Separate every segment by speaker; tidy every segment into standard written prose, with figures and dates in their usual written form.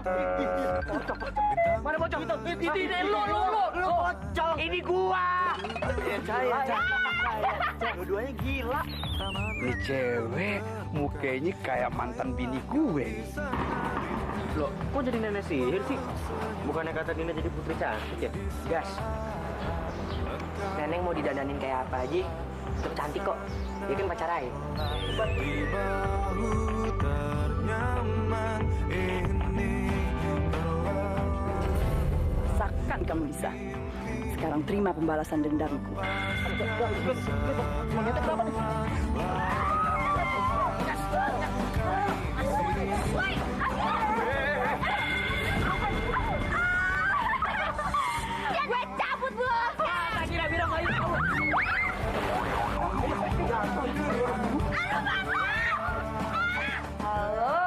Speaker 1: pocong. Mana pocong? Ini lu pocong. Ini gua. Saya. Dua-duanya gila.
Speaker 2: Ini cewek mukanya kayak mantan bini gue.
Speaker 1: Loh, kok jadi nenek sihir sih? Bukannya kata Dina jadi putri cantik ya? Gas. Neneng mau didandanin kayak apa aja, tetap cantik kok. Dia kan pacar Rai.
Speaker 3: Di bahu ternyaman ini.
Speaker 4: Rasakan kamu bisa. Sekarang terima pembalasan dendamku.
Speaker 1: Monyetnya berapa nih?
Speaker 5: Gue cabut bola.
Speaker 1: Kira-kira nggak itu.
Speaker 5: Halo.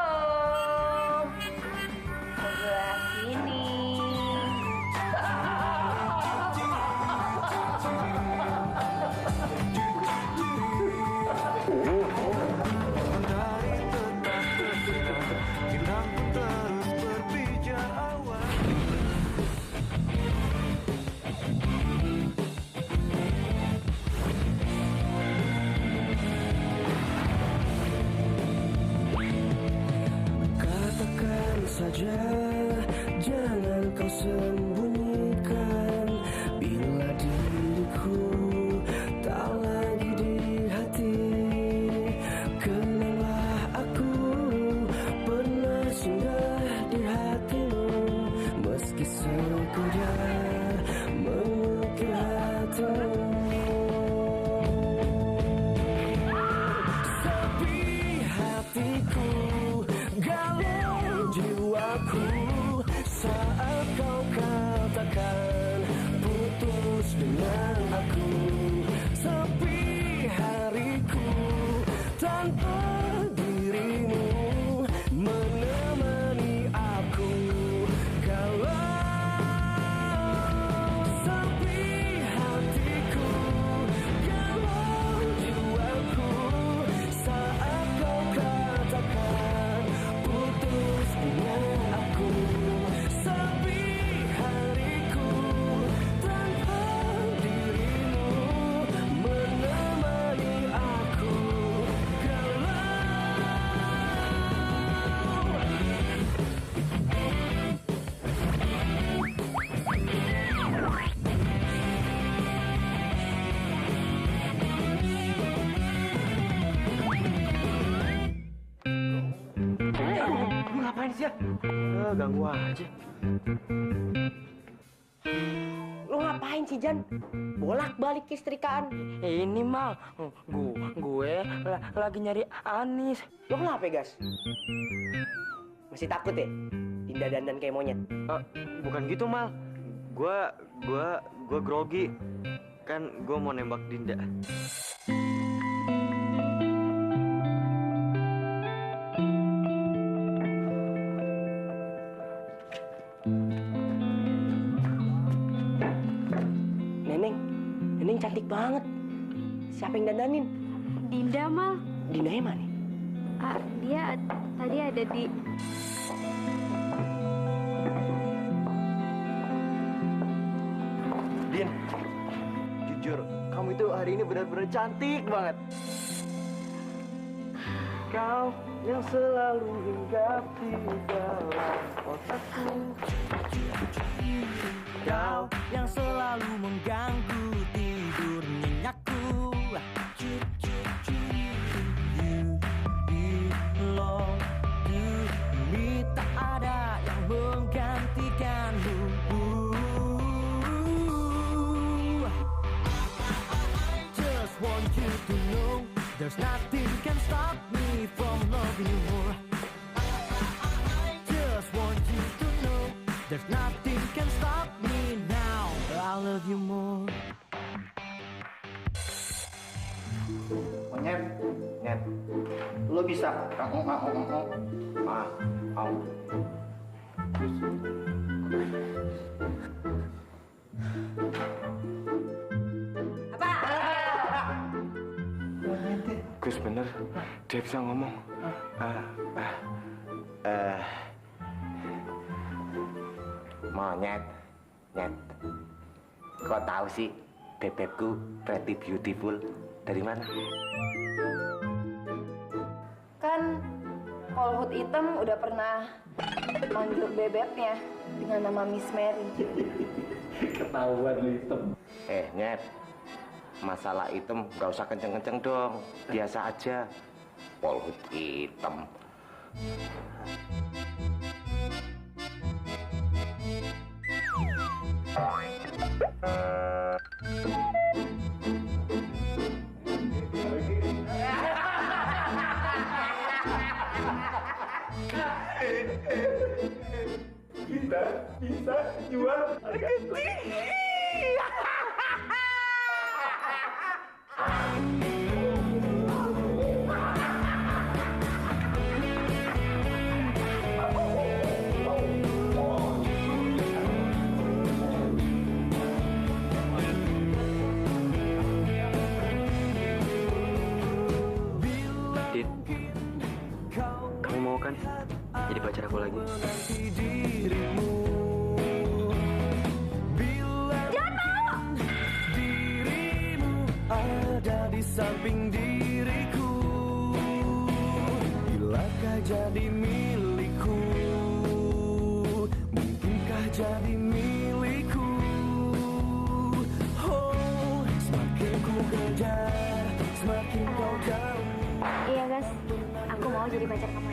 Speaker 5: Sebelah sini.
Speaker 3: Dari tetap dekat, kita pun terus berpijak awal. Katakan saja, jangan kau sembunyikan. Bila diriku tak lagi di hati, kenanglah aku pernah singgah di hatimu. Meski sekedar mengukir hatimu. Sepi hatiku, galau jiwaku, saat kau katakan putus dengan aku. Sepi hariku tanpa dirimu menemani aku. Kalau sepi hatiku, galau jiwaku, saat kau katakan putus dengan aku. Sepi hariku tanpa dirimu menemani aku.
Speaker 1: Lu ngapain sih ya? Ganggu aja.
Speaker 5: Lu ngapain sih, Jan? Bolak-balik istrikaan.
Speaker 1: Ini mal, gue lagi nyari Anis.
Speaker 5: Lu kenapa, Gas? Masih takut ya? Dinda dandan kayak monyet.
Speaker 1: Bukan gitu mal. Gue grogi. Kan gue mau nembak Dinda.
Speaker 5: Neneng cantik banget. Siapa yang dandanin?
Speaker 6: Dinda mal.
Speaker 5: Dinda yang mana?
Speaker 6: Dia tadi ada di.
Speaker 1: Din, jujur, kamu itu hari ini benar-benar cantik banget. Kau yang selalu hinggap di dalam otakku.
Speaker 3: Kau yang selalu mengganggu tidur nyenyaku. You belong to me, tak ada yang menggantikanmu. Just want you to know there's nothing can stop me from loving you more. Just want you to know there's nothing can stop me now. I love you more.
Speaker 2: Monyet, Nyet, lo bisa
Speaker 3: Gus bener, dia bisa ngomong.
Speaker 1: Monyet, Nyet. Kok tahu sih bebekku pretty beautiful dari mana?
Speaker 7: Kan Polhut Hitam udah pernah manggil bebeknya dengan nama Miss Mary.
Speaker 2: Ketahuan lu Hitam.
Speaker 1: Nyet. Masalah item nggak usah kenceng-kenceng dong. Biasa aja. Polhut Hitam.
Speaker 2: Kita bisa jual harga tinggi.
Speaker 1: Dit, kamu mau kan jadi pacar aku lagi?
Speaker 3: Ada di samping diriku, bilakah jadi milikku, mungkinkah jadi milikku. Oh, semakin ku kejar, semakin kau jauh.
Speaker 6: Iya, Gas. Aku mau jadi pacar kamu.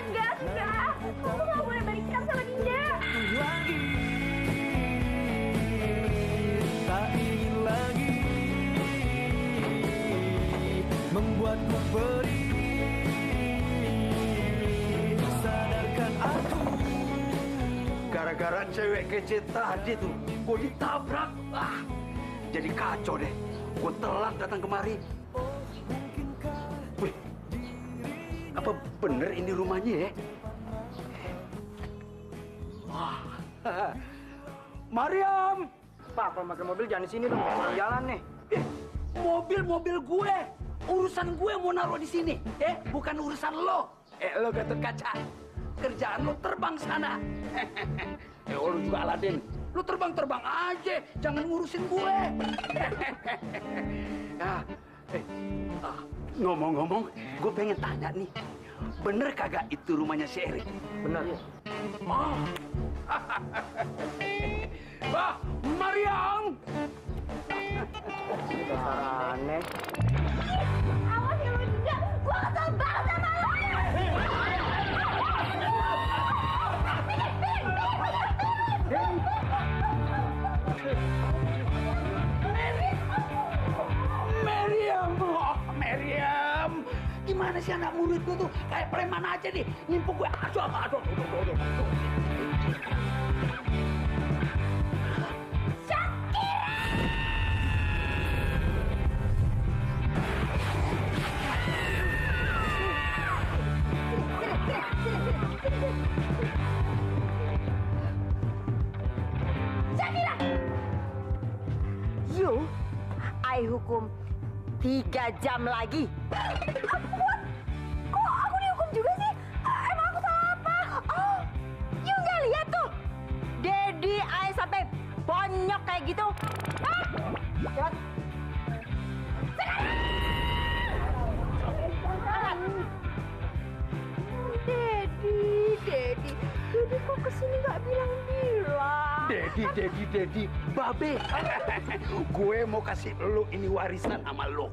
Speaker 6: Enggak. Kamu nggak boleh balikan sama Dinda.
Speaker 3: Lagi tak ingin lagi membuatku perih. Sadarkan aku.
Speaker 2: Gara-gara cewek kece tadi tuh, gue ditabrak. Jadi kacau deh. Gue telat datang kemari. Wih, apa bener ini rumahnya ya? Wah, Mariam!
Speaker 5: Pak, kalau pakai mobil jangan di sini dong. Jalan nih.
Speaker 2: Mobil gue, urusan gue mau naruh di sini, bukan urusan lo. Lo Gatot Kaca, kerjaan lo terbang sana. Lo juga Aladin, lo terbang aja, jangan ngurusin gue. Ngomong-ngomong, gue pengen tanya nih, bener kagak itu rumahnya si Erik?
Speaker 5: Benar.
Speaker 2: Oh. Wah, Mariam!
Speaker 5: Aneh.
Speaker 6: Awas ya lu Dinda. Gua kesel banget sama lu.
Speaker 2: Mariam! Gimana sih anak murid gue tuh? Kayak preman aja nih, nimpuk gue. Aduh.
Speaker 4: You, I hukum 3 jam lagi.
Speaker 6: Kok aku dihukum juga sih? Emang aku salah apa? Oh, you nggak lihat tuh?
Speaker 4: Dedi, I sampai bonyok kayak gitu. Cepat.
Speaker 6: Dedi kok kesini nggak bilang-bilang?
Speaker 2: Dedi, babe. Gue mau kasih lo ini warisan sama lo.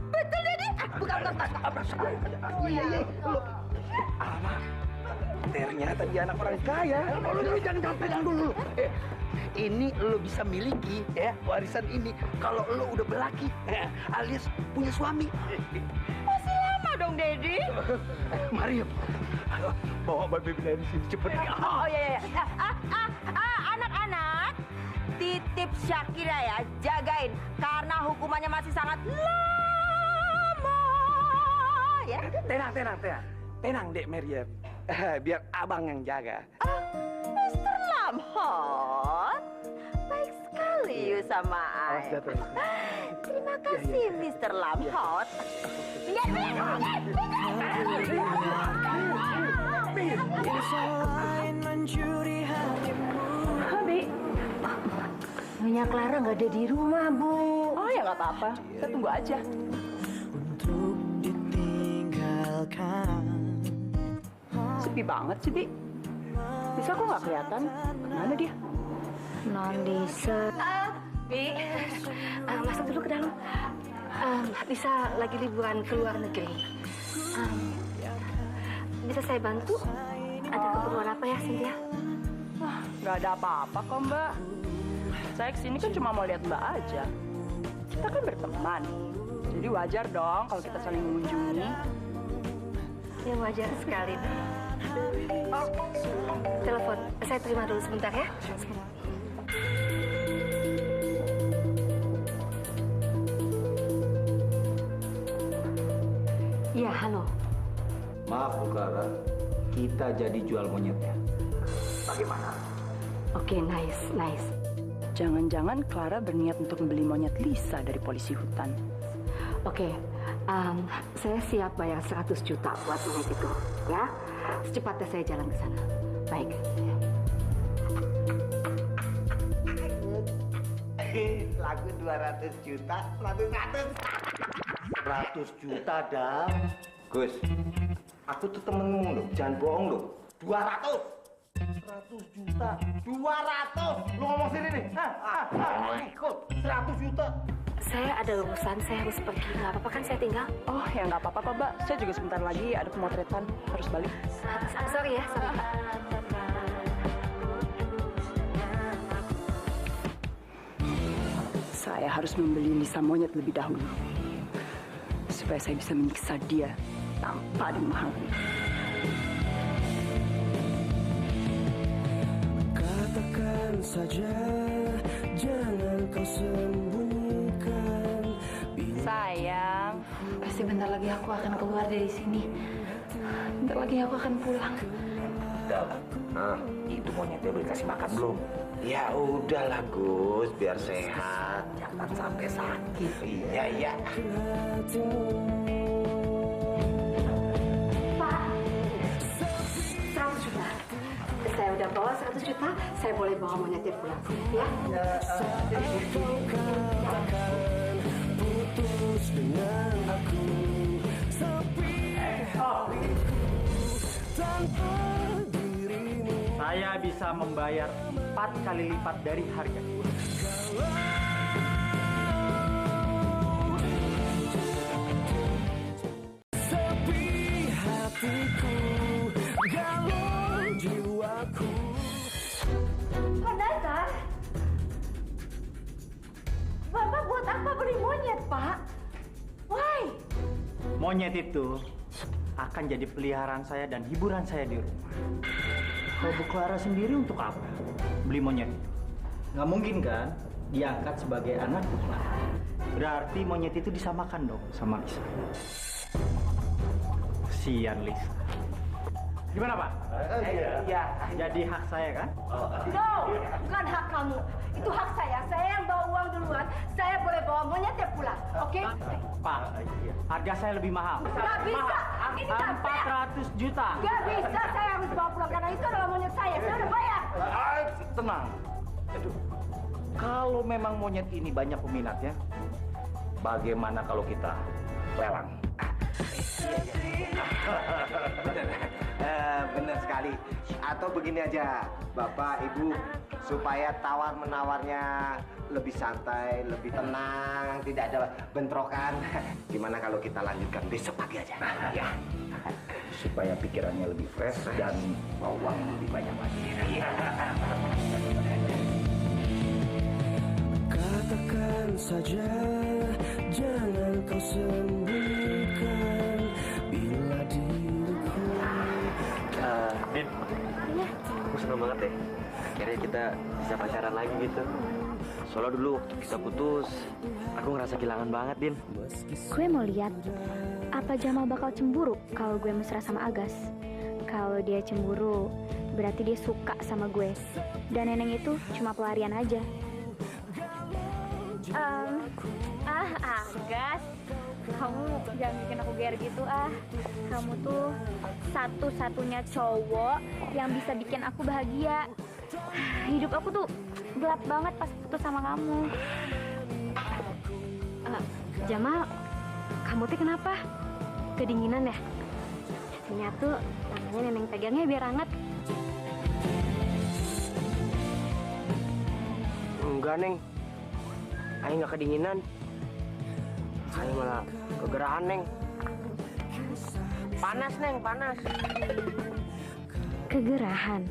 Speaker 6: Betul, Dedi? Bukan.
Speaker 2: Iya. Lo. Alamak. Ternyata dia anak orang kaya. Lo jangan pegang dulu. Ini lo bisa miliki warisan ini kalau lo udah berlaki alias punya suami.
Speaker 6: Masih lama dong, Dedi.
Speaker 2: Mariam, bawa baby dari sini cepet.
Speaker 4: Oh iya. Anak-anak, titip Syakira ya, jagain karena hukumannya masih sangat lama. Ya.
Speaker 2: Tenang, Dek Mariam. Biar abang yang jaga.
Speaker 4: Mr. Lamhot, baik sekali see you sama
Speaker 2: Awas
Speaker 4: I.
Speaker 2: jatuh.
Speaker 4: Terima kasih, Mr. Lamhot.
Speaker 7: Abi, Nyonya Clara nggak ada di rumah, Bu.
Speaker 4: Oh ya nggak apa-apa, kita tunggu aja.
Speaker 3: Untuk ditinggalkan.
Speaker 4: Sepi banget sih, Bi. Bisa kok nggak kelihatan. Mana dia?
Speaker 7: Non Lisa. Bi, masuk dulu ke dalam. Lisa lagi liburan ke luar negeri. Bisa saya bantu? Ada keperluan apa ya, Cynthia?
Speaker 4: Nggak ada apa-apa kok, Mbak. Saya kesini kan cuma mau lihat Mbak aja. Kita kan berteman. Jadi wajar dong kalau kita saling mengunjungi.
Speaker 7: Ya wajar sekali. Oh, telepon. Saya terima dulu sebentar ya. Iya, halo.
Speaker 2: Maaf Bu Clara, kita jadi jual monyetnya. Bagaimana?
Speaker 7: Oke, nice.
Speaker 4: Jangan-jangan Clara berniat untuk membeli monyet Lisa dari polisi hutan.
Speaker 7: Oke, saya siap bayar 100 juta buat monyet itu, ya. Secepatnya saya jalan ke sana. Baik.
Speaker 1: Lagu 200 juta,
Speaker 2: 100 juta, Dam.
Speaker 1: Gus, aku tuh temenmu loh, jangan bohong loh. 200
Speaker 2: juta.
Speaker 1: 200 lu ngomong sini nih.
Speaker 2: Ikut 100 juta.
Speaker 7: Saya ada urusan, saya harus pergi. Nggak apa-apa kan saya tinggal?
Speaker 4: Oh ya nggak apa-apa kok, Mbak. Saya juga sebentar lagi ada pemotretan, harus balik.
Speaker 7: Sorry ya, sorry.
Speaker 4: Saya harus membeli Lisa monyet lebih dahulu. Supaya saya bisa menyiksa dia tanpa dimahami.
Speaker 3: Katakan saja, jangan kau sembunyikan.
Speaker 4: Sayang,
Speaker 7: Pasti bentar lagi aku akan keluar dari sini. Bentar lagi aku akan pulang.
Speaker 1: Itu monyetnya udah dikasih makan belum? Ya udahlah Gus, biar sehat, jangan sampai sakit. Iya.
Speaker 7: Pak, 100 juta. Saya udah bawa 100 juta, saya boleh bawa monyetnya pulang. Ya?
Speaker 3: Putus dengan aku, tanpa dirimu.
Speaker 8: Saya bisa membayar 4 kali lipat dari harga.
Speaker 3: Sepi hatiku, galau jiwaku.
Speaker 6: Pak Dasar, Bapak buat apa beli monyet, Pak? Why?
Speaker 8: Monyet itu akan jadi peliharaan saya dan hiburan saya di rumah. Kalau Bu Clara sendiri untuk apa? Beli monyet itu? Nggak mungkin kan diangkat sebagai anak Bu Clara. Berarti monyet itu disamakan dong sama Lisa. Kesian Lisa. Gimana Pak?
Speaker 1: Iya.
Speaker 8: Jadi hak saya kan?
Speaker 6: No, bukan hak kamu. Itu hak saya. Saya yang bawa uang duluan. Saya boleh bawa monyetnya pulang. Oke?
Speaker 8: Pak, harga saya lebih mahal.
Speaker 6: Nggak bisa. Ini nggak fair.
Speaker 8: 400 juta.
Speaker 6: Nggak bisa. Saya harus bawa pulang karena itu adalah monyet saya. Saya udah bayar.
Speaker 2: Tenang. Aduh. Kalau memang monyet ini banyak peminatnya, bagaimana kalau kita lelang?
Speaker 1: Bener sekali. Atau begini aja, Bapak, Ibu, supaya tawar-menawarnya lebih santai, lebih tenang, tidak ada bentrokan. Gimana kalau kita lanjutkan besok pagi aja? Ya.
Speaker 2: Supaya pikirannya lebih fresh dan uang lebih banyak lagi.
Speaker 3: Katakan saja, jangan kau sembunyikan. Bila diriku
Speaker 9: Din, aku seneng banget deh. Akhirnya kita bisa pacaran lagi gitu. Soalnya dulu waktu kita putus, aku ngerasa kehilangan banget, Din.
Speaker 10: Gue mau lihat, apa Jamal bakal cemburu kalau gue mesra sama Agas? Kalau dia cemburu, berarti dia suka sama gue. Dan Neneng itu cuma pelarian aja. Agas, kamu jangan bikin aku geer gitu ah. Kamu tuh satu-satunya cowok yang bisa bikin aku bahagia. Hidup aku tuh gelap banget pas putus sama kamu. Jamal, kamu tuh kenapa? Kedinginan ya? Ini tuh tangannya Neneng pegangnya biar hangat.
Speaker 5: Enggak, Neng. Ayo nggak kedinginan. Ayo malah kegerahan, Neng. Panas, Neng, panas.
Speaker 10: Kegerahan?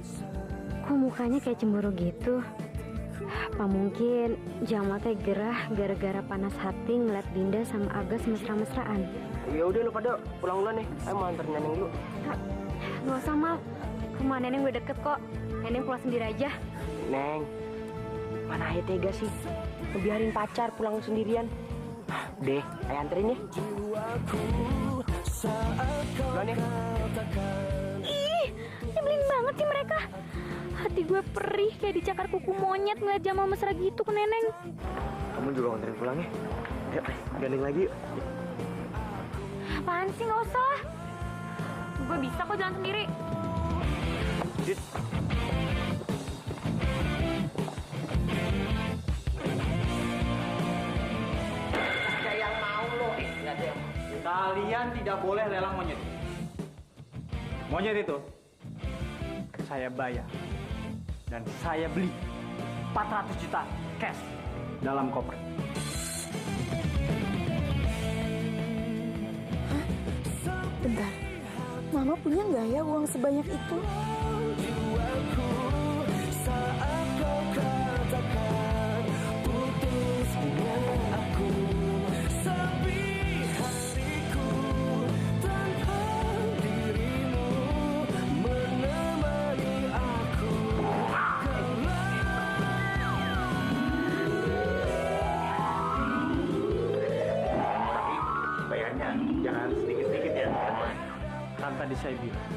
Speaker 10: Kok mukanya kayak cemburu gitu? Apa mungkin Jamal teh gerah gara-gara panas hati ngeliat Dinda sama Agas mesra-mesraan?
Speaker 5: Ya udah lu pada pulang dulu nih. Ayo mau anterin Neneng dulu.
Speaker 10: Gak usah, Mal. Rumah Neneng udah deket kok. Neneng pulang sendiri aja.
Speaker 5: Neng, mana aja tega sih? Biarin pacar pulang sendirian. Deh, ayo anterin ya. Duluan ya.
Speaker 10: Ih, nyebelin banget sih mereka. Hati gue perih kayak dicakar kuku monyet ngeliat Jamal mesra gitu ke Neneng.
Speaker 9: Kamu juga anterin pulang ya? Ayo, gandeng lagi yuk.
Speaker 10: Apaan sih, gak usah lah. Gue bisa kok jalan sendiri.
Speaker 9: Dit.
Speaker 8: Kalian tidak boleh lelang monyet. Monyet itu saya bayar dan saya beli 400 juta cash dalam koper.
Speaker 7: Bentar, Mama punya nggak ya uang sebanyak itu?
Speaker 8: Kan tadi saya bilang,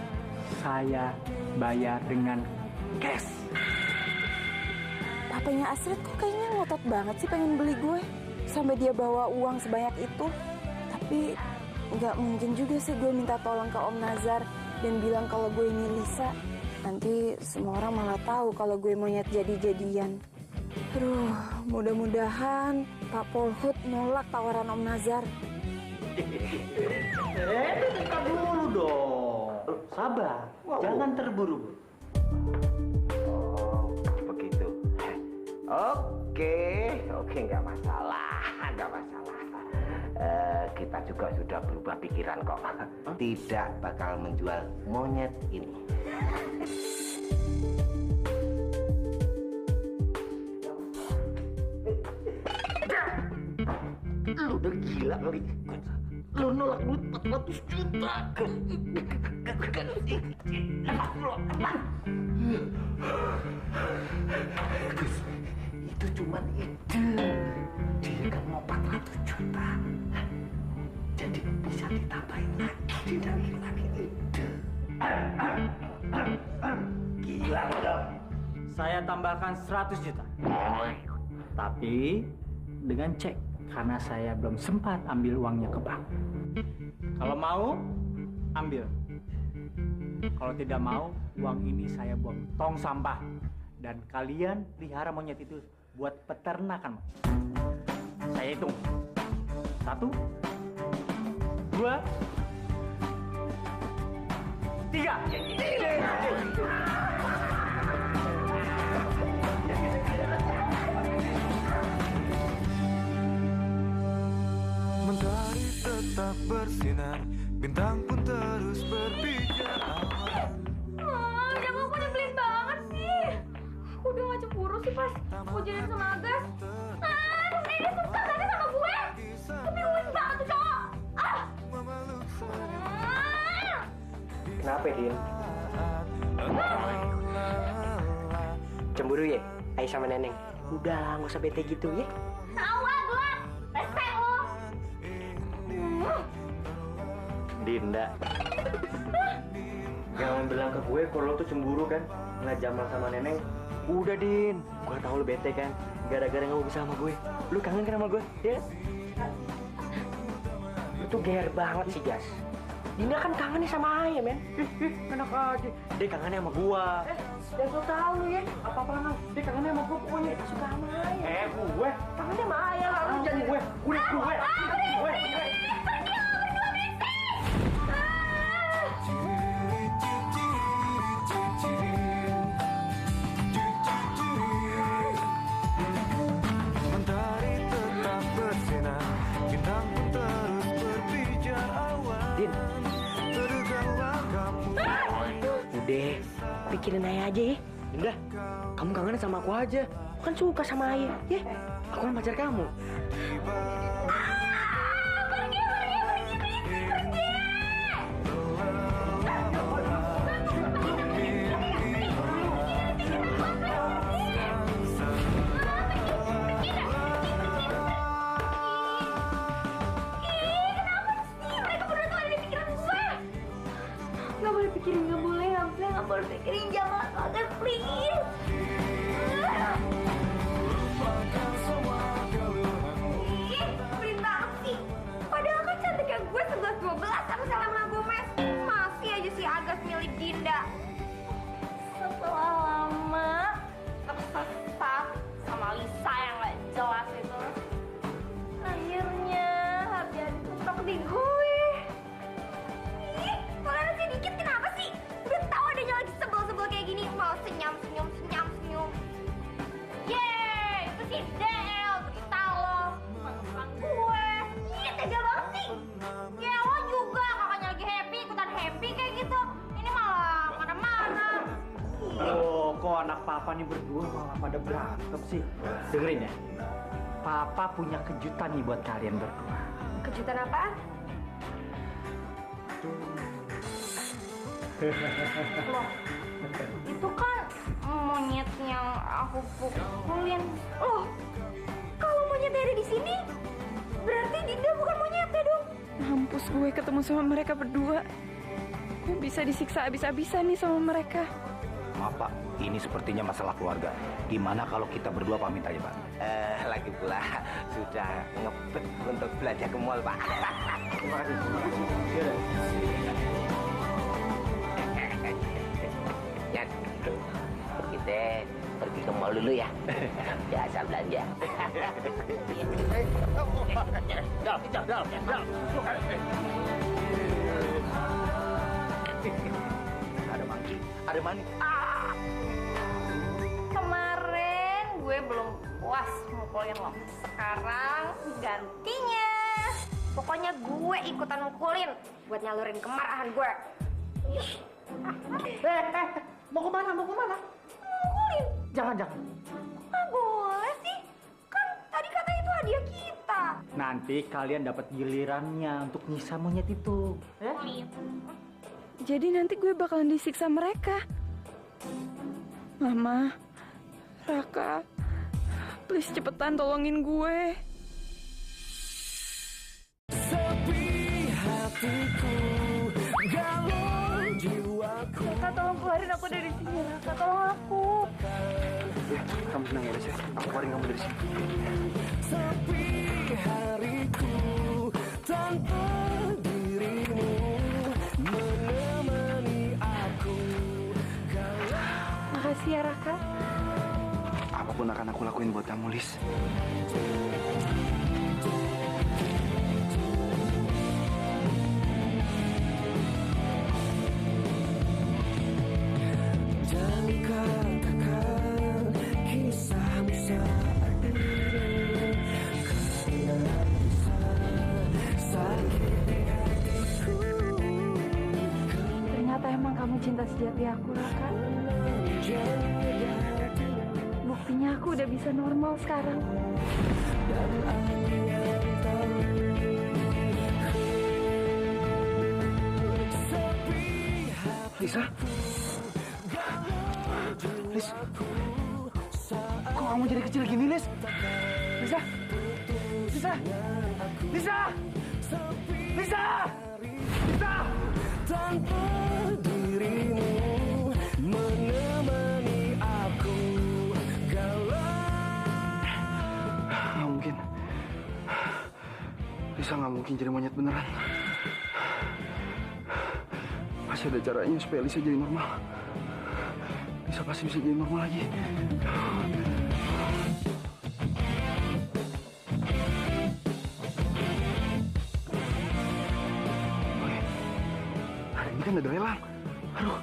Speaker 8: saya bayar dengan cash.
Speaker 7: Papanya Astrid kok kayaknya ngotot banget sih pengen beli gue. Sampai dia bawa uang sebanyak itu. Tapi nggak mungkin juga sih gue minta tolong ke Om Nazar dan bilang kalau gue ini Lisa. Nanti semua orang malah tahu kalau gue monyet jadi-jadian. Aduh, mudah-mudahan Pak Polhut nolak tawaran Om Nazar.
Speaker 8: Bentar dulu dong. Sabar, jangan terburu-buru.
Speaker 1: Oh, begitu. Oke, nggak masalah. Kita juga sudah berubah pikiran kok. Tidak bakal menjual monyet ini. Lu udah gila kali. Lu nolak duit 400 juta. Itu cuma ide. Dia kan mau 400 juta. Jadi bisa ditambahin lagi, lagi ide. Gila dong.
Speaker 8: Saya tambahkan 100 juta. Tapi dengan cek, karena saya belum sempat ambil uangnya ke bank. Kalau mau, ambil. Kalau tidak mau, uang ini saya buang tong sampah. Dan kalian pelihara monyet itu buat peternakan. Saya hitung. 1, 2, 3.
Speaker 3: Mentari tetap bersinar, bintang pun terus berpijar awan.
Speaker 10: Jamal kok nyebelin banget sih. Aku udah gak cemburu sih pas aku jadian sama Agas. Ini susah tadi sama gue. Kebingungan banget tuh cowok.
Speaker 5: Kenapa, Din? Cemburu ya? Ayo sama Neneng. Udah, nggak usah bete gitu ya.
Speaker 10: Tahu ah gue. Respek lo.
Speaker 9: Dinda. Jangan bilang ke gue kalau lo tuh cemburu kan ngeliat Jamal sama Neneng. Udah, Din. Gue tahu lo bete kan gara-gara nggak mau bisa sama gue.
Speaker 5: Lu kangen kan sama gue? Ya? Lu tuh geer banget sih, Jas. Dinda kan kangennya sama Ayah, men.
Speaker 8: Enak aja. Dia kangennya sama gua.
Speaker 5: Dan gue tahu lu ya.
Speaker 8: Apa-apaan lu? Dia kangennya sama gua pokoknya.
Speaker 5: Kita suka sama Ayah.
Speaker 8: Gue.
Speaker 5: Kangennya sama Ayah lah. Lu jangan...
Speaker 8: Gue.
Speaker 3: Mentari tetap bersinar, bintang pun terus berpijar awan.
Speaker 5: Din.
Speaker 3: Terganglah kamu.
Speaker 5: Udah, pikirin Ayah aja ya. Dinda, kamu kangen sama aku aja. Aku kan suka sama Ayah, ya. Aku kan pacar kamu.
Speaker 10: Nggak boleh pikirin, jangan banget, please. Ih, pelin banget sih. Padahal kan cantiknya gue 11-12 sama Selena Gomez. Masih aja si Agas milih Dinda. Setelah lama tersesat sama Lisa yang gak jelas itu, akhirnya hati ketok di gue. Ih, toleransi dikit kenapa sih? Udah tahu adanya lagi sebel-sebel kayak gini, mau senyum. Yeay, itu si DL, cerita lo, mantan gue. Ih, tega banget sih. Ya lo juga, kakaknya lagi happy, ikutan happy kayak gitu. Ini malah mana-mana.
Speaker 8: Oh, kok anak papa nih berdua malah pada berantem sih? Dengerin ya. Papa punya kejutan nih buat kalian berdua.
Speaker 10: Kejutan apaan? Loh, itu kan monyet yang aku pukulin. Loh, kalau monyetnya ada di sini, berarti Dinda bukan monyetnya dong.
Speaker 7: Mampus gue ketemu sama mereka berdua. Gue bisa disiksa abis-abisan nih sama mereka.
Speaker 2: Maaf Pak, ini sepertinya masalah keluarga. Gimana kalau kita berdua pamit aja Pak?
Speaker 1: Lagi pula sudah ngebet untuk belanja ke mall, Pak.
Speaker 8: Terima kasih.
Speaker 1: Yan, kita pergi ke mall dulu ya. Biasa belanja. Dal.
Speaker 2: Ada mani.
Speaker 10: Kemarin gue belum puas mukulin lo. Sekarang gantinya. Pokoknya gue ikutan mukulin buat nyalurin kemarahan gue.
Speaker 8: Mau kemana?
Speaker 10: Mukulin.
Speaker 8: Jangan.
Speaker 10: Nggak boleh sih. Kan tadi kata itu hadiah kita.
Speaker 8: Nanti kalian dapat gilirannya untuk nyisa monyet itu.
Speaker 7: Jadi nanti gue bakalan disiksa mereka. Mama, Raka, please cepetan tolongin gue.
Speaker 3: Sepi hatiku, galau jiwaku.
Speaker 10: Raka, tolong keluarin aku dari sini. Raka, tolong aku.
Speaker 2: Ya, kamu tenang ya, Des. Aku keluarin kamu dari sini.
Speaker 3: Sepi hariku tanpa dirimu menemani aku.
Speaker 7: Makasih ya, Raka.
Speaker 2: Apapun akan aku lakuin buat kamu, Lis.
Speaker 3: Jangan katakan kisahmu saat ini, karena bisa sakiti hatiku.
Speaker 7: Ternyata emang kamu cinta sejati aku, Raka. Buktinya aku udah bisa normal sekarang.
Speaker 2: Lisa? Lis? Kok kamu jadi kecil gini, Lis? Lisa? Lisa? Lisa? Lisa? Lisa?
Speaker 3: Tanpa dirimu menemani aku galau.
Speaker 2: Nggak mungkin. Lisa nggak mungkin jadi monyet beneran. Pasti ada caranya supaya Lisa jadi normal. Lisa pasti bisa jadi normal lagi. Oke, hari ini kan ada lelang. Aduh,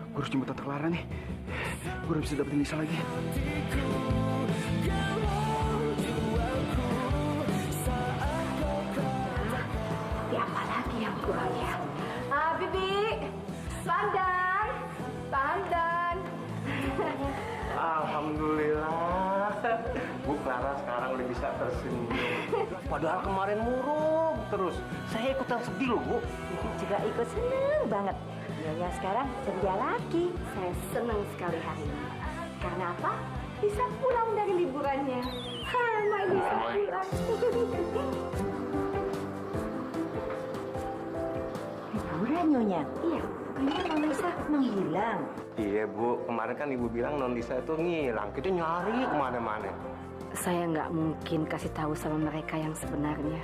Speaker 2: gue harus jemput Tante Clara nih. Gue udah bisa dapetin Lisa lagi.
Speaker 6: Apa lagi yang kurang ya? Bibi, Pandan.
Speaker 1: Alhamdulillah, Bu Clara sekarang udah bisa tersenyum. Padahal kemarin murung terus. Saya ikutan sedih loh, Bu.
Speaker 6: Bibi juga ikut seneng banget. Nyonya sekarang ceria lagi. Saya senang sekali hari ini. Karena apa? Bisa pulang dari liburannya. Mai bisa pulang.
Speaker 11: Liburan, Nyonya?
Speaker 6: Iya.
Speaker 11: Kayaknya Nona Lisa menghilang.
Speaker 1: Iya, Bu. Kemarin kan Ibu bilang Non Lisa itu ngilang. Kita nyari kemana-mana.
Speaker 6: Saya nggak mungkin kasih tahu sama mereka yang sebenarnya.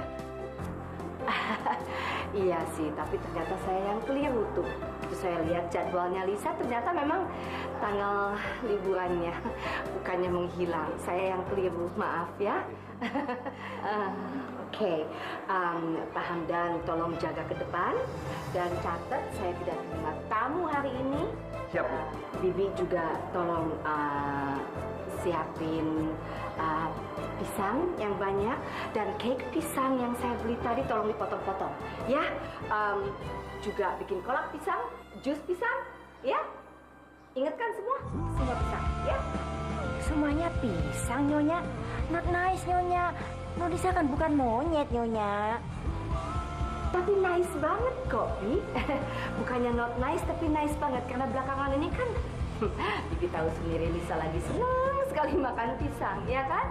Speaker 6: Iya sih, tapi ternyata saya yang keliru tuh. Itu saya lihat jadwalnya Lisa, ternyata memang tanggal liburannya, bukannya menghilang. Saya yang keliru, maaf ya. Oke, Pak Hamdan tolong jaga ke depan dan catat saya tidak terima tamu hari ini.
Speaker 1: Siap, Bu.
Speaker 6: Bibi juga tolong siapin pisang yang banyak dan cake pisang yang saya beli tadi tolong dipotong-potong ya. Juga bikin kolak pisang, jus pisang ya. Ingatkan semua pisang ya.
Speaker 11: Semuanya pisang, Nyonya. Not nice, Nyonya. Nona Lisa kan bukan monyet, Nyonya.
Speaker 6: Tapi nice banget kok, Bi. Bukannya not nice, tapi nice banget. Karena belakangan ini kan Bibi tahu sendiri Lisa lagi senang sekali makan pisang, ya kan?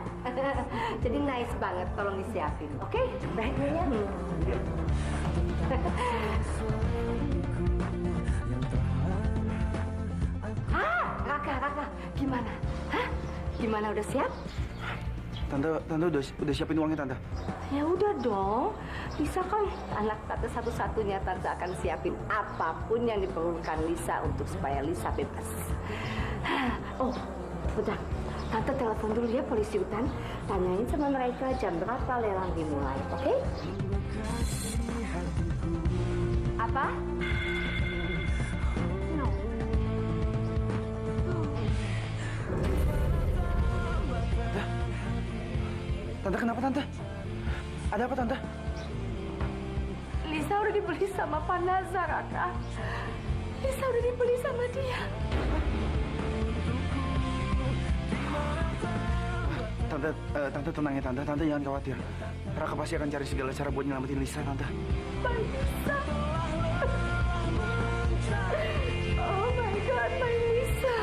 Speaker 6: Jadi nice banget, tolong disiapin, oke? Baik, Nyonya. Raka, gimana? Hah? Gimana, udah siap?
Speaker 2: Tante udah siapin uangnya, Tante.
Speaker 6: Ya udah dong. Lisa kan anak Tante satu-satunya. Tante akan siapin apapun yang diperlukan Lisa untuk supaya Lisa bebas. Oh, udah. Tante telepon dulu ya polisi hutan. Tanyain sama mereka jam berapa lelang dimulai, oke? Apa? No.
Speaker 2: Tante, kenapa, Tante? Ada apa, Tante?
Speaker 6: Lisa udah dibeli sama Pak Nazar, Raka. Lisa udah dibeli sama dia.
Speaker 2: Tante tenang ya, Tante. Tante jangan khawatir. Raka pasti akan cari segala cara buat nyelamatin Lisa, Tante.
Speaker 6: My Lisa. Oh my God, my Lisa.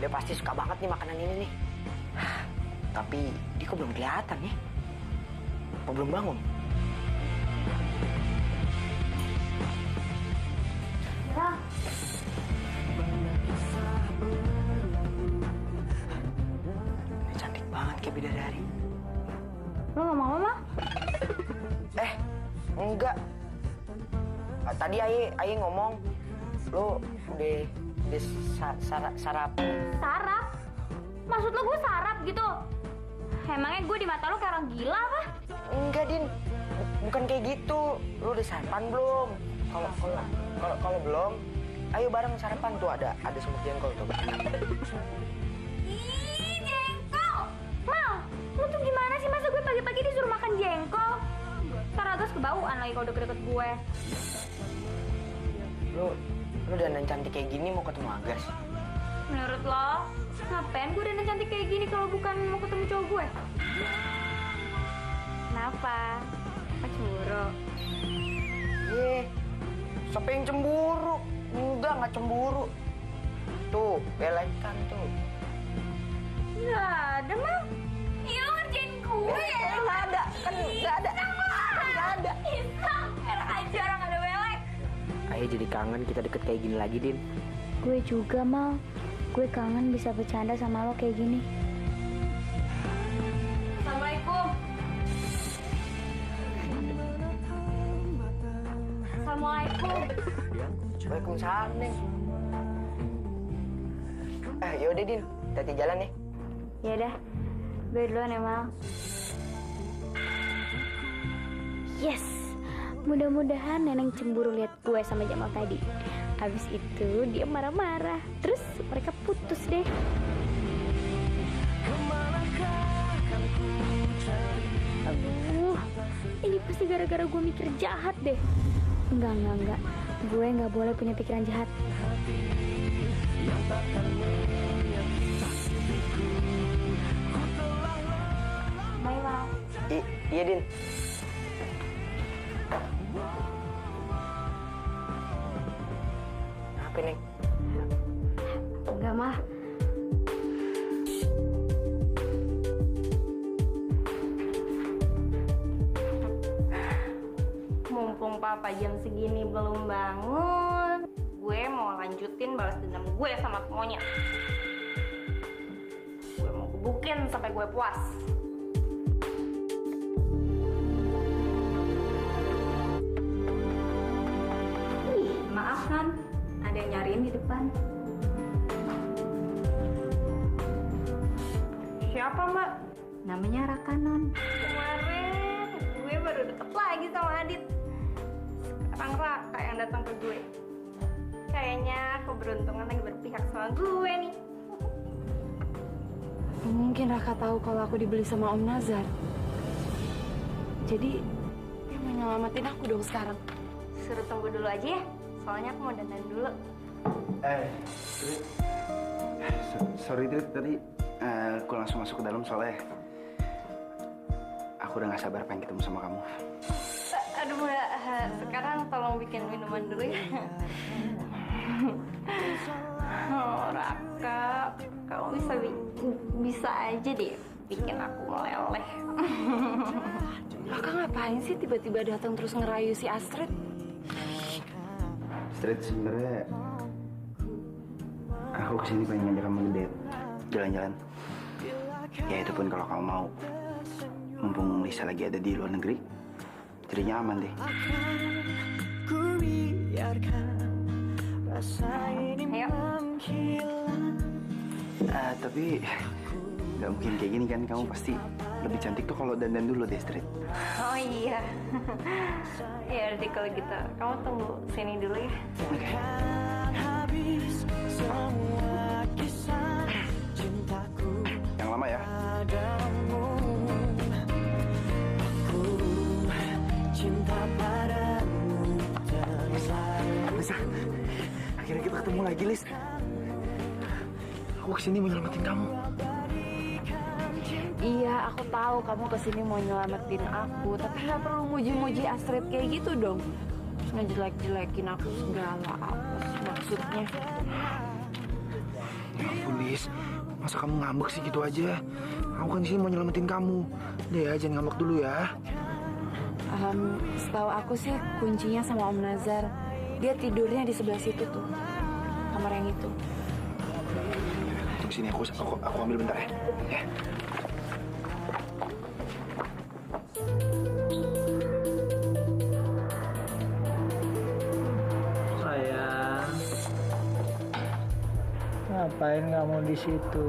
Speaker 5: Dia pasti suka banget nih makanan ini nih. Tapi dia kok belum kelihatan nih. Apa belum bangun? Dia cantik banget kayak bidadari.
Speaker 10: Lo ngomong apa, Ma?
Speaker 5: Enggak. Tadi Aye ngomong lo udah sarap.
Speaker 10: Sarap? Maksud lo gue sarap gitu? Emangnya gue di mata lo kayak orang gila apa?
Speaker 5: Enggak, Din. Bukan kayak gitu. Lo udah sarapan belum? Kalau belum, ayo bareng sarapan tuh, ada semut jengkol tuh.
Speaker 10: Ih, jengkol! Mal, lo tuh gimana sih? Masa gue pagi-pagi disuruh makan jengkol? Ntar Agas kebauan lagi kalau deket-deket gue.
Speaker 5: Lo dandan cantik kayak gini mau ketemu Agas?
Speaker 10: Menurut lo, ngapain gue dandan cantik kayak gini kalau bukan mau ketemu cowok gue? Kenapa? Apa cemburu?
Speaker 5: Siapa yang cemburu? Nggak cemburu. Tuh, belakan tuh.
Speaker 10: Nggak ada, Mal. Iya, lo ngerjain gue ya?
Speaker 5: Nggak ada, kan nggak ada.
Speaker 10: Nggak ada. Isang, enak aja orang ada welek.
Speaker 5: Ayo jadi kangen kita deket kayak gini lagi, Din.
Speaker 10: Gue juga, Mal. Gue kangen bisa bercanda sama lo kayak gini.
Speaker 6: Assalamualaikum. Assalamualaikum.
Speaker 5: Waalaikumsalam, Neng. Yaudah, Din. Hati jalan ya.
Speaker 10: Ya udah, gue duluan ya, Mal. Yes, mudah-mudahan Neneng cemburu lihat gue sama Jamal tadi. Habis itu dia marah-marah, terus mereka putus deh. Aduh, ini pasti gara-gara gue mikir jahat deh. Enggak. Gue nggak boleh punya pikiran jahat. Bye, Mal.
Speaker 5: Iya, Din. Apa, Neng?
Speaker 10: Enggak, Mal. Mumpung Papa jam segini belum bangun, gue mau lanjutin balas dendam gue sama monyet. Gue mau gebukin sampai gue puas. Maaf, kan? Ada yang nyariin di depan. Siapa, Mbak? Namanya Rakanon. Kemarin gue baru deket lagi sama Adit. Sekarang Raka yang datang ke gue. Kayaknya keberuntungan lagi berpihak sama gue nih.
Speaker 7: Mungkin Raka tahu kalau aku dibeli sama Om Nazar. Jadi dia mau nyelamatin aku dong sekarang.
Speaker 10: Suruh tunggu dulu aja ya. Soalnya aku mau dandan dulu.
Speaker 2: Sorry Trit, tadi aku langsung masuk ke dalam soalnya aku udah gak sabar pengen ketemu sama kamu.
Speaker 10: Aduh Mbak, sekarang tolong bikin minuman dulu ya. Oh Raka, kamu bisa aja deh bikin aku meleleh.
Speaker 7: Raka ngapain sih tiba-tiba datang terus ngerayu si Astrid?
Speaker 2: Astrid, sebenarnya aku kesini pengen ngajak kamu ngedate, jalan-jalan. Ya itu pun kalau kamu mau. Mumpung Lisa lagi ada di luar negeri, jadinya aman deh.
Speaker 10: Ayo.
Speaker 2: Tapi nggak mungkin kayak gini kan, kamu pasti lebih cantik tuh kalau dandan dulu deh, Astrid.
Speaker 10: Oh iya. Ya udah kalau gitu, kamu tunggu sini dulu ya.
Speaker 2: Yang lama ya. Lisa, akhirnya kita ketemu lagi, Lis. Aku kesini mau nyelamatin kamu.
Speaker 7: Iya, aku tahu kamu kesini mau nyelamatin aku, tapi nggak perlu muji-muji Astrid kayak gitu dong. Terus ngejelek-jelekin aku segala, apa sih maksudnya?
Speaker 2: Ya ampun, Lis. Masa kamu ngambek sih gitu aja? Aku kan disini mau nyelamatin kamu. Udah ya, jangan ngambek dulu ya.
Speaker 7: Setahu aku sih kuncinya sama Om Nazar. Dia tidurnya di sebelah situ tuh, kamar yang itu.
Speaker 2: Tunggu sini, aku ambil bentar ya. Ya.
Speaker 8: Sayang, ngapain kamu di situ?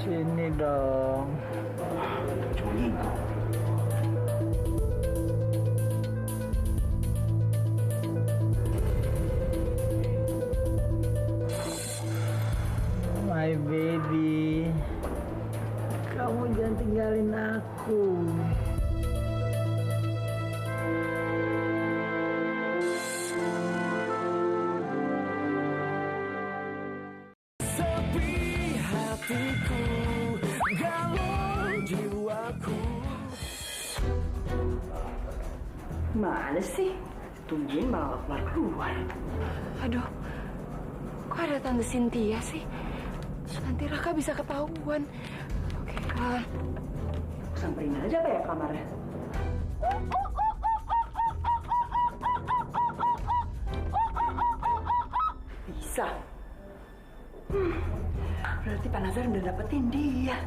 Speaker 8: Sini dong.
Speaker 2: Juli.
Speaker 8: My baby, kamu jangan tinggalin aku.
Speaker 3: Sepi hatiku, galau jiwaku.
Speaker 4: Mana sih? Tungguin malah keluar.
Speaker 7: Aduh, kok ada Tante Cynthia sih? Nanti Raka bisa ketahuan. Oke,
Speaker 4: Samperin aja apa ya kamarnya?
Speaker 2: Lisa. Berarti Pak Nazar udah dapetin dia.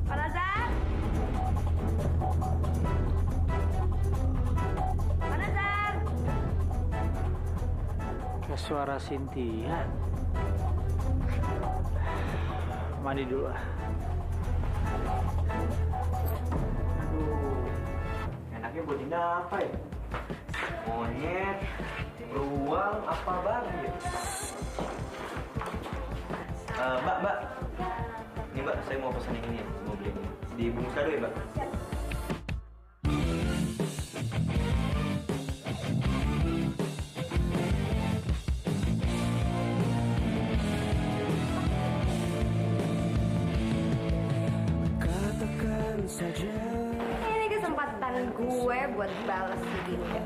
Speaker 6: Pak Nazar? Pak Nazar?
Speaker 8: Kayak suara Cynthia. Mandi dulu ah. Aduh, enaknya buat Dinda apa ya? Monyet, beruang, apa bang? Mbak. Ini mbak, saya mau pesan yang ini, mau beli ini. Dibungkus kado ya mbak?
Speaker 6: Ini kesempatan gue buat balas si Dinda.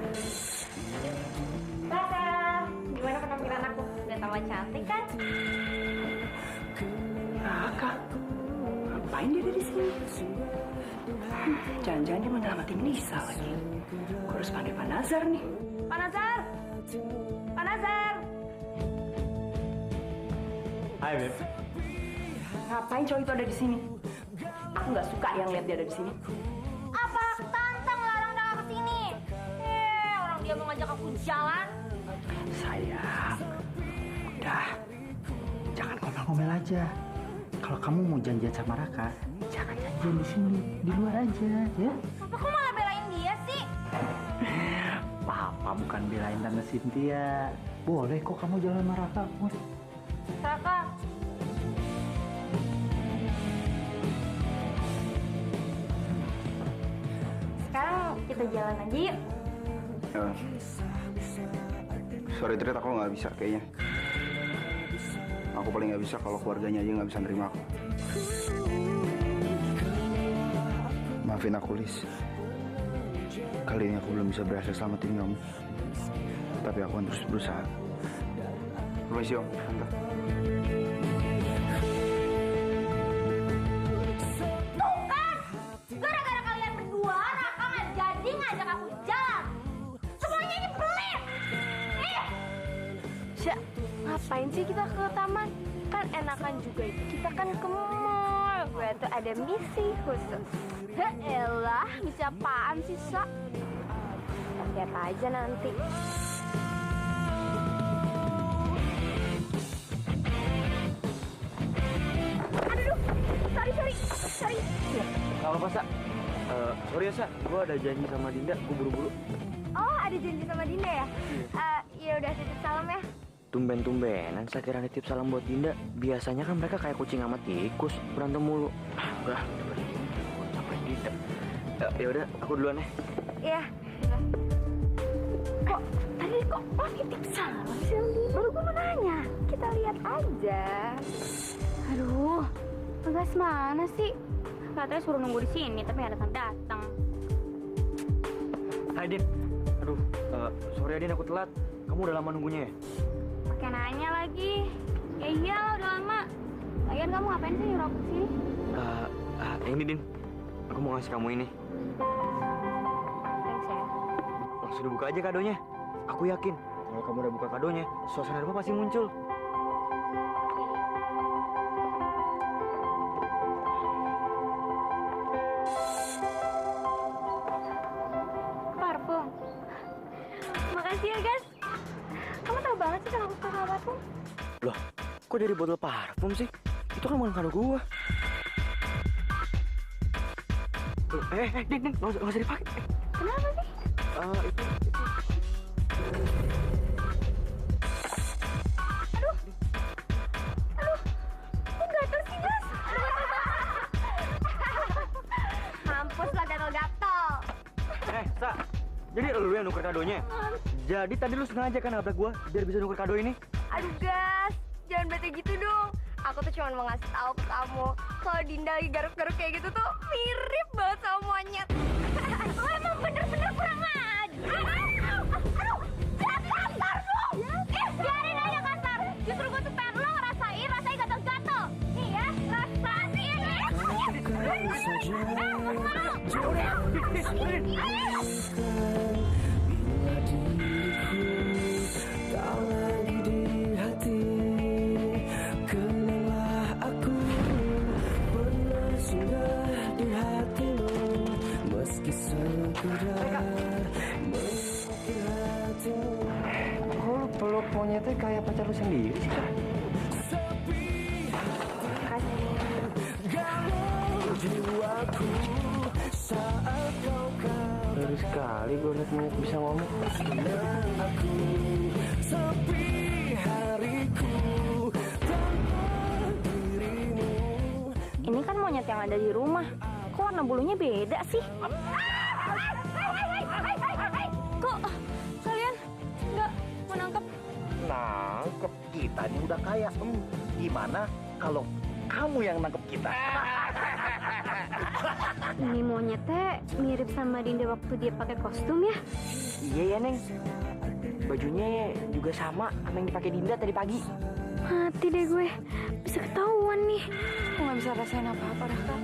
Speaker 6: Tata, gimana penampilan aku? Udah tambah cantik kan?
Speaker 2: Raka, ngapain dia ada di sini? Jangan-jangan dia mau nyelamatin Lisa lagi. Gue harus panggil Pak Nazar nih.
Speaker 6: Pak Nazar! Pak Nazar!
Speaker 8: Hai Beb.
Speaker 4: Ngapain cowok itu ada di sini? Aku nggak suka yang lihat dia ada di sini.
Speaker 10: Apa tante ngelarang kakak ke sini? Orang dia mau ngajak aku jalan.
Speaker 8: Sayang, udah, jangan ngomel-ngomel aja. Kalau kamu mau janjian sama Raka, jangan janjian di sini, di luar aja, ya.
Speaker 10: Papa kok malah belain dia sih?
Speaker 8: Papa bukan belain Tante Cynthia. Boleh kok kamu jalan sama Raka, Mus.
Speaker 10: Raka, sekarang kita jalan aja yuk.
Speaker 12: Sorry Trit, aku nggak bisa kayaknya. Aku paling nggak bisa kalau keluarganya aja nggak bisa nerima aku. Maafin aku, Lis. Kali ini aku belum bisa berhasil selamatin kamu. Tapi aku akan terus berusaha. Permisi om, Tante.
Speaker 10: Tuh kan, gara-gara kalian berdua, Raka nggak jadi ngajak aku jalan. Semuanya ini pelit.
Speaker 6: Sya, ngapain sih kita ke taman? Kan enakan juga itu. Kita kan ke mall. Gue tuh ada misi khusus. Elah, misi apaan sih, Sya? Lihat aja nanti.
Speaker 10: Aduh, sorry.
Speaker 9: Nggak apa-apa, Sa. Sorry ya, Sa. Gue ada janji sama Dinda, gue buru-buru.
Speaker 10: Oh, ada janji sama Dinda ya? Ya udah, titip salam ya.
Speaker 9: Tumben-tumbenan saya kira nitip salam buat Dinda. Biasanya kan mereka kayak kucing sama tikus, berantem mulu. Udah, sampai Dinda. Ya udah, aku duluan ya.
Speaker 6: Iya. Kok lo nitip salam sih? Baru gue mau nanya. Kita lihat aja.
Speaker 10: Aduh, Bagas mana sih? Katanya suruh nunggu di sini, tapi nggak datang-datang.
Speaker 9: Hai, Din. Aduh, sorry ya, Din, aku telat. Kamu udah lama nunggunya ya?
Speaker 10: Pakai nanya lagi. Ya iyalah, udah lama. Lagian kamu ngapain sih nyuruh aku kesini?
Speaker 9: Ini, Din. Aku mau ngasih kamu ini.
Speaker 10: Thanks ya.
Speaker 9: Langsung dibuka aja kadonya. Aku yakin, kalau kamu udah buka kadonya, suasana rumah pasti muncul.
Speaker 10: Parfum. Makasih ya, guys. Kamu tahu banget sih kalau aku suka parfum.
Speaker 9: Loh, kok dari botol parfum sih? Itu kan bukan kado gua. Loh, Din, nggak usah dipakai.
Speaker 10: Kenapa sih?
Speaker 9: Itu.
Speaker 10: Kok gatel sih, guys?
Speaker 6: Mampus lah gatel-gatel.
Speaker 9: Sa, jadi lu yang nuker kadonya? Jadi tadi lu sengaja kan nabrak gua biar bisa nuker kado ini?
Speaker 6: Aduh, Gas. Jangan bete gitu dong. Aku tuh cuma mau ngasih tahu ke kamu kalau Dinda lagi garuk-garuk kayak gitu tuh mirip banget sama monyet.
Speaker 10: Lo emang bener-bener kurang ajar. Aduh, jangan kasar dong. Biarin aja kasar. Justru gue tuh pengen lo ngerasain gatal-gatal. Nih ya, rasain.
Speaker 9: Kok lu peluk monyetnya kayak pacar lu sendiri sih, Kak? Baru sekali gue liat monyet bisa ngomong.
Speaker 10: Ini kan monyet yang ada di rumah. Kok warna bulunya beda sih? Kok kalian nggak mau nangkep?
Speaker 2: Nangkep kita nih udah kaya. Gimana kalau kamu yang nangkep kita?
Speaker 10: Ini monyetnya mirip sama Dinda waktu dia pakai kostum ya?
Speaker 5: Iya ya, Neng. Bajunya juga sama yang dipakai Dinda tadi pagi.
Speaker 10: Mati deh gue. Bisa ketahuan nih.
Speaker 7: Aku nggak bisa rasain apa-apa, Raka.